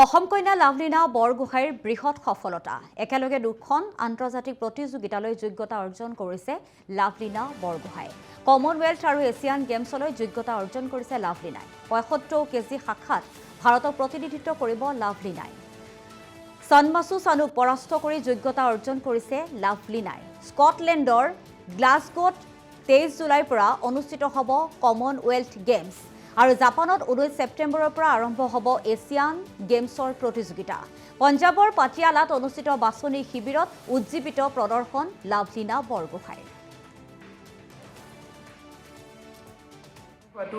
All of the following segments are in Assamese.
অসম কন্যা লাভলীনা বৰগোহাঁইৰ বৃহৎ সফলতা একেলগে দুখন আন্তৰ্জাতিক প্ৰতিযোগিতালৈ যোগ্যতা অৰ্জন কৰিছে লাভলীনা বৰগোহাঁই কমনৱেলথ আৰু এছিয়ান গেমছলৈ যোগ্যতা অৰ্জন কৰিছে লাভলীনাই ৭৫ কেজি শাখাত ভাৰতক প্ৰতিনিধিত্ব কৰিব লাভলীনাই সনমাছু চানুক পৰাস্ত কৰি যোগ্যতা অৰ্জন কৰিছে লাভলীনাই স্কটলেণ্ডৰ গ্লাছগোত ২৩ জুলাইৰ পৰা অনুষ্ঠিত হ'ব কমনৱেলথ গেমছ আৰু জাপানত ১৯ ছেপ্টেম্বৰৰ পৰা আৰম্ভ হ'ব এছিয়ান গেমছৰ প্ৰতিযোগিতা পঞ্জাবৰ পাটিয়ালাত অনুষ্ঠিত বাছনি শিবিৰত উজ্জীৱিত প্ৰদৰ্শন লাভলীনা বৰগোহাঁইৰ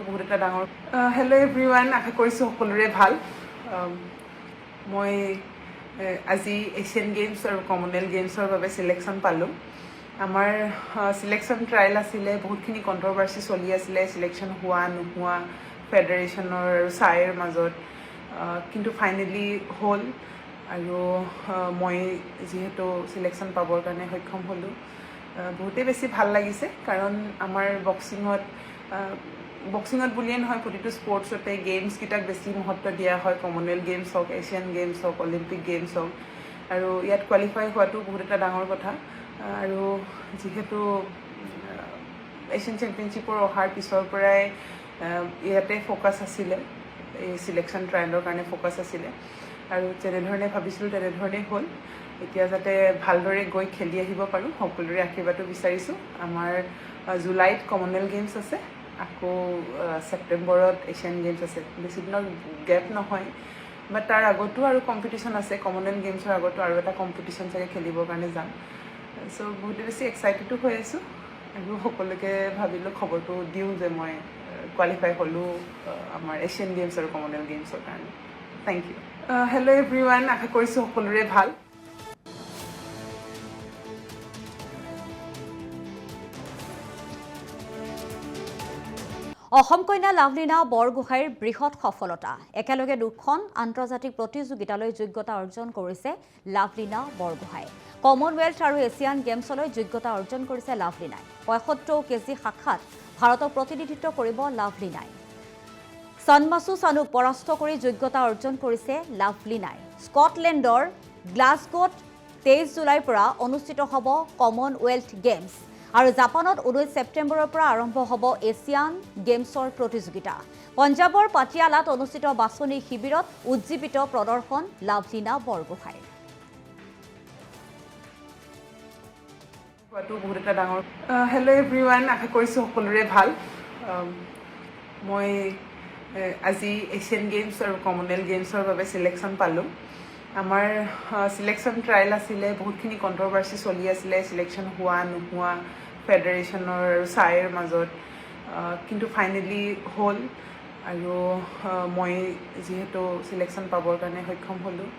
বহুত এটা ডাঙৰ হেল্ল' এভৰিৱান আশা কৰিছোঁ সকলোৰে ভাল মই আজি এছিয়ান গেমছ আৰু কমনৱেলথ গেমছৰ বাবে চিলেকশ্যন পালোঁ আমাৰ চিলেকশ্যন ট্ৰায়েল আছিলে বহুতখিনি কণ্ট্ৰভাৰ্চি চলি আছিলে চিলেকশ্যন হোৱা নোহোৱা ফেডাৰেশ্যনৰ আৰু চাইৰ মাজত কিন্তু ফাইনেলি হ'ল আৰু মই যিহেতু চিলেকশ্যন পাবৰ কাৰণে সক্ষম হ'লোঁ বহুতেই বেছি ভাল লাগিছে কাৰণ আমাৰ বক্সিঙত বুলিয়ে নহয় প্ৰতিটো স্পৰ্টছতে গেমছকেইটাক বেছি মহত্ব দিয়া হয় কমনৱেলথ গেমছ হওক এছিয়ান গেমছ হওক অলিম্পিক গেমছ হওক আৰু ইয়াত কোৱালিফাই হোৱাটো বহুত এটা ডাঙৰ কথা আৰু যিহেতু এছিয়ান চেম্পিয়নশ্বিপৰ অহাৰ পিছৰ পৰাই ইয়াতে ফ'কাছ আছিলে এই চিলেকশ্যন ট্ৰায়েলৰ কাৰণে ফ'কাছ আছিলে আৰু যেনেধৰণে ভাবিছিলোঁ তেনেধৰণেই হ'ল এতিয়া যাতে ভালদৰে গৈ খেলি আহিব পাৰোঁ সকলোৰে আশীৰ্বাদো বিচাৰিছোঁ আমাৰ জুলাইত কমনৱেলথ গেমছ আছে আকৌ ছেপ্টেম্বৰত এছিয়ান গেমছ আছে বেছি দিনৰ গেপ নহয় বাট তাৰ আগতো আৰু কম্পিটিশ্যন আছে কমনৱেলথ গেমছৰ আগতো আৰু এটা কম্পিটিশ্যন চাগে খেলিবৰ কাৰণে যাম চ' বহুত বেছি এক্সাইটেডো হৈ আছোঁ আৰু সকলোকে ভাবিলোঁ খবৰটো দিওঁ যে মই কোৱালিফাই হ'লোঁ আমাৰ এছিয়ান গেমছ আৰু কমনৱেলথ গেমছৰ কাৰণে থেংক ইউ হেল্ল' এভৰিৱান আশা কৰিছোঁ সকলোৰে ভাল অসম কন্যা লাভলীনা বৰগোহাঁইৰ বৃহৎ সফলতা একেলগে দুখন আন্তৰ্জাতিক প্ৰতিযোগিতালৈ যোগ্যতা অৰ্জন কৰিছে লাভলীনা বৰগোহাঁই কমনৱেলথ আৰু এছিয়ান গেমছলৈ যোগ্যতা অৰ্জন কৰিছে লাভলীনাই ৭৫ কেজি শাখাত ভাৰতক প্ৰতিনিধিত্ব কৰিব লাভলীনাই সনমাছু চানুক পৰাস্ত কৰি যোগ্যতা অৰ্জন কৰিছে লাভলীনাই স্কটলেণ্ডৰ গ্লাছগোত ২৩ জুলাইৰ পৰা অনুষ্ঠিত হ'ব কমনৱেলথ গেমছ আৰু জাপানত ১৯ ছেপ্টেম্বৰৰ পৰা আৰম্ভ হ'ব এছিয়ান গেমছৰ প্ৰতিযোগিতা পঞ্জাবৰ পাটিয়ালাত অনুষ্ঠিত বাছনি শিবিৰত উজ্জীৱিত প্ৰদৰ্শন লাভলীনা বৰগোহাঁইৰ বহুত এটা ডাঙৰ হেল্ল' এভৰিৱান আশা কৰিছোঁ সকলোৰে ভাল মই আজি এছিয়ান গেমছ আৰু কমনৱেলথ গেমছৰ বাবে চিলেকশ্যন পালোঁ আমাৰ চিলেকশ্যন ট্ৰায়েল আছিলে বহুতখিনি কণ্ট্ৰভাৰ্চি চলি আছিলে চিলেকশ্যন হোৱা নোহোৱা ফেডাৰেশ্যনৰ আৰু চাইৰ মাজত কিন্তু ফাইনেলি হ'ল আৰু মই যিহেতু চিলেকশ্যন পাবৰ কাৰণে সক্ষম হ'লোঁ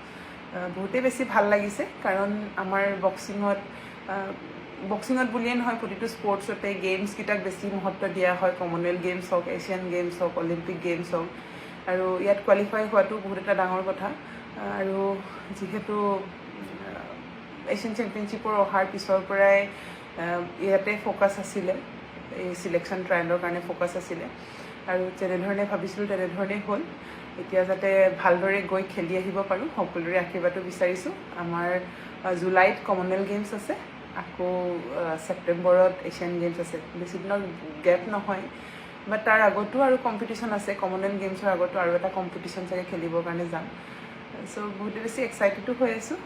বহুতেই বেছি ভাল লাগিছে কাৰণ আমাৰ বক্সিঙত বুলিয়ে নহয় প্ৰতিটো স্পৰ্টছতে গেমছকেইটাক বেছি মহত্ব দিয়া হয় কমনৱেলথ গেমছ হওক এছিয়ান গেমছ হওক অলিম্পিক গেমছ হওক আৰু ইয়াত কোৱালিফাই হোৱাটো বহুত এটা ডাঙৰ কথা আৰু যিহেতু এছিয়ান চেম্পিয়নশ্বিপৰ অহাৰ পিছৰ পৰাই ইয়াতে ফ'কাছ আছিলে এই চিলেকশ্যন ট্ৰায়েলৰ কাৰণে ফ'কাছ আছিলে আৰু যেনেধৰণে ভাবিছিলোঁ তেনেধৰণেই হ'ল এতিয়া যাতে ভালদৰে গৈ খেলি আহিব পাৰোঁ সকলোৰে আশীৰ্বাদো বিচাৰিছোঁ আমাৰ জুলাইত কমনৱেলথ গেমছ আছে আকৌ ছেপ্টেম্বৰত এছিয়ান গেমছ আছে বেছি দিনৰ গেপ নহয় বাট তাৰ আগতো আৰু কম্পিটিশ্যন আছে কমনৱেলথ গেমছৰ আগতো আৰু এটা কম্পিটিশ্যন চাগে খেলিবৰ কাৰণে যাম চ' বহুত বেছি এক্সাইটেডো হৈ আছোঁ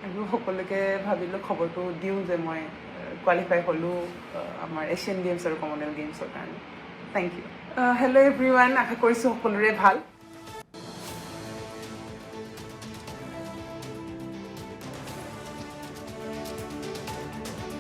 আৰু সকলোকে ভাবিলোঁ খবৰটো দিওঁ যে মই কোৱালিফাই হ'লোঁ আমাৰ এছিয়ান গেমছ আৰু কমনৱেলথ গেমছৰ কাৰণে থেংক ইউ হেল্ল' এভৰিৱান আশা কৰিছোঁ সকলোৰে ভাল